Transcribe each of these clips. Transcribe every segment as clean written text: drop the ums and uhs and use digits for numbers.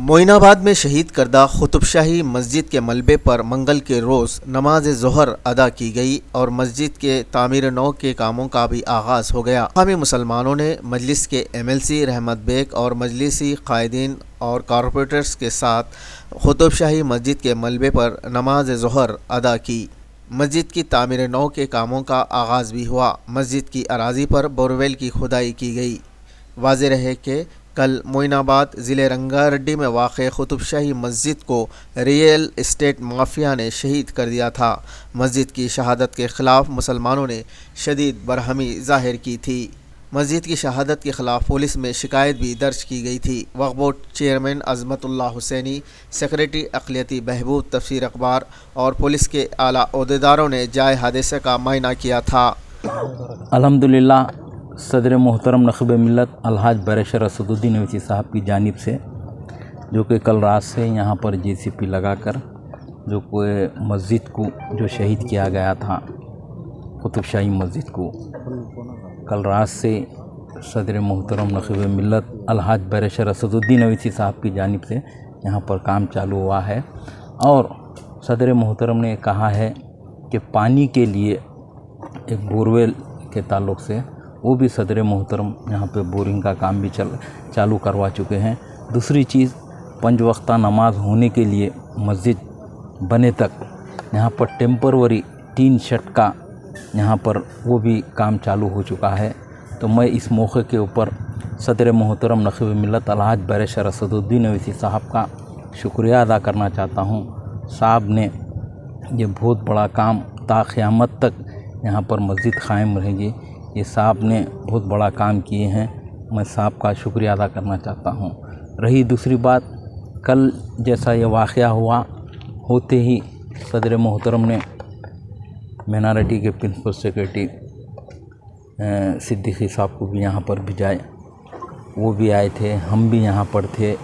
معین آباد میں شہید کردہ قطب شاہی مسجد کے ملبے پر منگل کے روز نماز ظہر ادا کی گئی اور مسجد کے تعمیر نو کے کاموں کا بھی آغاز ہو گیا۔ مقامی مسلمانوں نے مجلس کے MLC رحمت بیگ اور مجلسی قائدین اور کارپوریٹرز کے ساتھ قطب شاہی مسجد کے ملبے پر نماز ظہر ادا کی۔ مسجد کی تعمیر نو کے کاموں کا آغاز بھی ہوا۔ مسجد کی اراضی پر بورویل کی کھدائی کی گئی۔ واضح رہے کہ کل معین آباد ضلع رنگا ریڈی میں واقع قطب شاہی مسجد کو ریئل اسٹیٹ مافیا نے شہید کر دیا تھا۔ مسجد کی شہادت کے خلاف مسلمانوں نے شدید برہمی ظاہر کی تھی۔ مسجد کی شہادت کے خلاف پولیس میں شکایت بھی درج کی گئی تھی۔ وقف بورڈ چیئرمین عظمت اللہ حسینی، سیکریٹری اقلیتی بہبود تفسیر اقبال اور پولیس کے اعلیٰ عہدیداروں نے جائے حادثے کا معائنہ کیا تھا۔ الحمدللہ صدر محترم نخب ملت الحاج بیرشر اسد الدین اویسی صاحب کی جانب سے جو کہ کل رات سے یہاں پر JCP لگا کر جو کوئی مسجد کو جو شہید کیا گیا تھا، قطب شاہی مسجد کو کل رات سے صدر محترم نخب ملت الحاج بیرشر اسد الدین اویسی صاحب کی جانب سے یہاں پر کام چالو ہوا ہے، اور صدر محترم نے کہا ہے کہ پانی کے لیے ایک بورویل کے تعلق سے وہ بھی صدر محترم یہاں پہ بورنگ کا کام بھی چالو کروا چکے ہیں۔ دوسری چیز، 5 وقتہ نماز ہونے کے لیے مسجد بنے تک یہاں پر ٹیمپروری 3 شٹ کا یہاں پر وہ بھی کام چالو ہو چکا ہے۔ تو میں اس موقع کے اوپر صدر محترم نخب ملت الحاج بیرشر اسد الدین اویسی صاحب کا شکریہ ادا کرنا چاہتا ہوں۔ صاحب نے یہ بہت بڑا کام تا قیامت تک یہاں پر مسجد قائم رہے گی، یہ صاحب نے بہت بڑا کام کیے ہیں، میں صاحب کا شکریہ ادا کرنا چاہتا ہوں۔ رہی دوسری بات، کل جیسا یہ واقعہ ہوا ہوتے ہی صدر محترم نے مینارٹی کے پرنسپل سیکریٹری صدیقی صاحب کو بھی یہاں پر بھیجائے، وہ بھی آئے تھے، ہم بھی یہاں پر تھے۔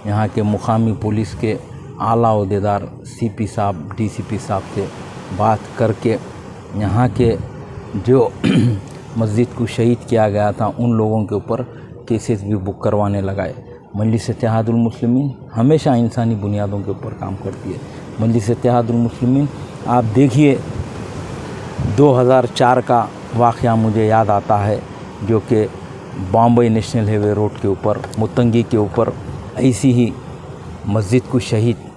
یہاں کے مقامی پولیس کے اعلیٰ عہدیدار CP صاحب، DCP صاحب سے بات کر کے یہاں کے جو مسجد کو شہید کیا گیا تھا ان لوگوں کے اوپر کیسز بھی بک کروانے لگائے۔ مجلس اتحاد المسلمین ہمیشہ انسانی بنیادوں کے اوپر کام کرتی ہے۔ مجلس اتحاد المسلمین، آپ دیکھیے 2004 کا واقعہ مجھے یاد آتا ہے، جو کہ بامبئی نیشنل ہائی وے روڈ کے اوپر متنگی کے اوپر ایسی ہی مسجد کو شہید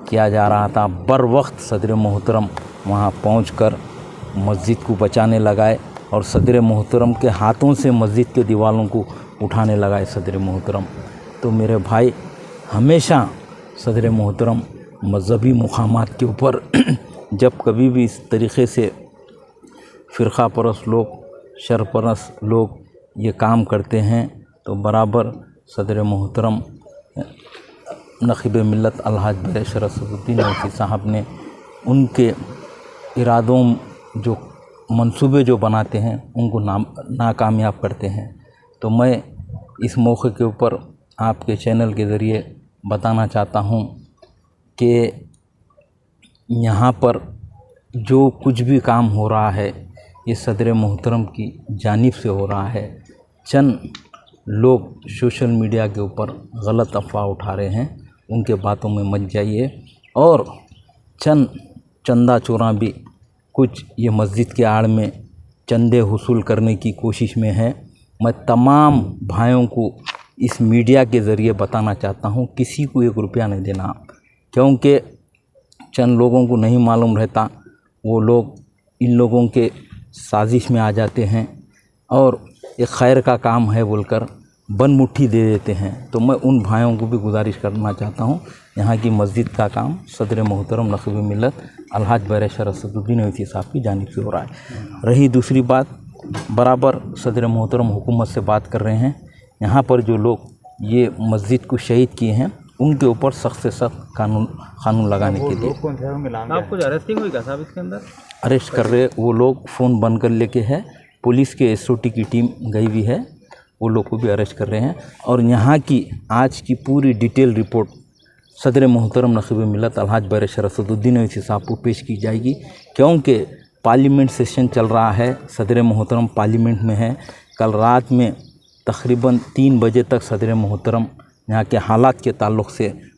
کیا جا رہا تھا۔ بر وقت صدر محترم وہاں پہنچ کر مسجد کو بچانے لگائے، اور صدر محترم کے ہاتھوں سے مسجد کے دیواروں کو اٹھانے لگائے صدر محترم۔ تو میرے بھائی، ہمیشہ صدر محترم مذہبی مقامات کے اوپر جب کبھی بھی اس طریقے سے فرقہ پرست لوگ، شرپرست لوگ یہ کام کرتے ہیں تو برابر صدر محترم نخب ملت الحاج بیرشر اسد الدین اویسی صاحب نے ان کے ارادوں جو منصوبے جو بناتے ہیں ان کو ناکامیاب کرتے ہیں۔ تو میں اس موقع کے اوپر آپ کے چینل کے ذریعے بتانا چاہتا ہوں کہ یہاں پر جو کچھ بھی کام ہو رہا ہے یہ صدر محترم کی جانب سے ہو رہا ہے۔ چند لوگ سوشل میڈیا کے اوپر غلط افواہ اٹھا رہے ہیں، ان کے باتوں میں مت جائیے، اور چندہ چوراں بھی کچھ یہ مسجد کے آڑ میں چندے حصول کرنے کی کوشش میں ہے۔ میں تمام بھائیوں کو اس میڈیا کے ذریعے بتانا چاہتا ہوں، کسی کو 1 روپیہ نہیں دینا، کیونکہ چند لوگوں کو نہیں معلوم رہتا، وہ لوگ ان لوگوں کے سازش میں آ جاتے ہیں اور ایک خیر کا کام ہے بول کر بن مٹھی دے دیتے ہیں۔ تو میں ان بھائیوں کو بھی گزارش کرنا چاہتا ہوں، یہاں کی مسجد کا کام صدر محترم نخب ملت الحاج بیرشر اسد الدین اویسی صاحب کی جانب سے ہو رہا ہے۔ رہی دوسری بات، برابر صدر محترم حکومت سے بات کر رہے ہیں، یہاں پر جو لوگ یہ مسجد کو شہید کیے ہیں ان کے اوپر سخت سے سخت قانون لگانے کے لیے۔ آپ کچھ ارسٹنگ ہوئی کیا صاحب اس کے اندر؟ اریسٹ کر رہے وہ لوگ، فون بند کر لے کے ہے، پولیس کے SOT کی ٹیم گئی ہوئی ہے، وہ لوگ کو بھی اریسٹ کر رہے ہیں، اور یہاں کی آج کی پوری ڈیٹیل رپورٹ صدر محترم نخب ملت الحاج بیرشر اسد الدین اویسی صاحب کو پیش کی جائے گی، کیونکہ پارلیمنٹ سیشن چل رہا ہے، صدر محترم پارلیمنٹ میں ہے۔ کل رات میں تقریباً 3 بجے تک صدر محترم یہاں کے حالات کے تعلق سے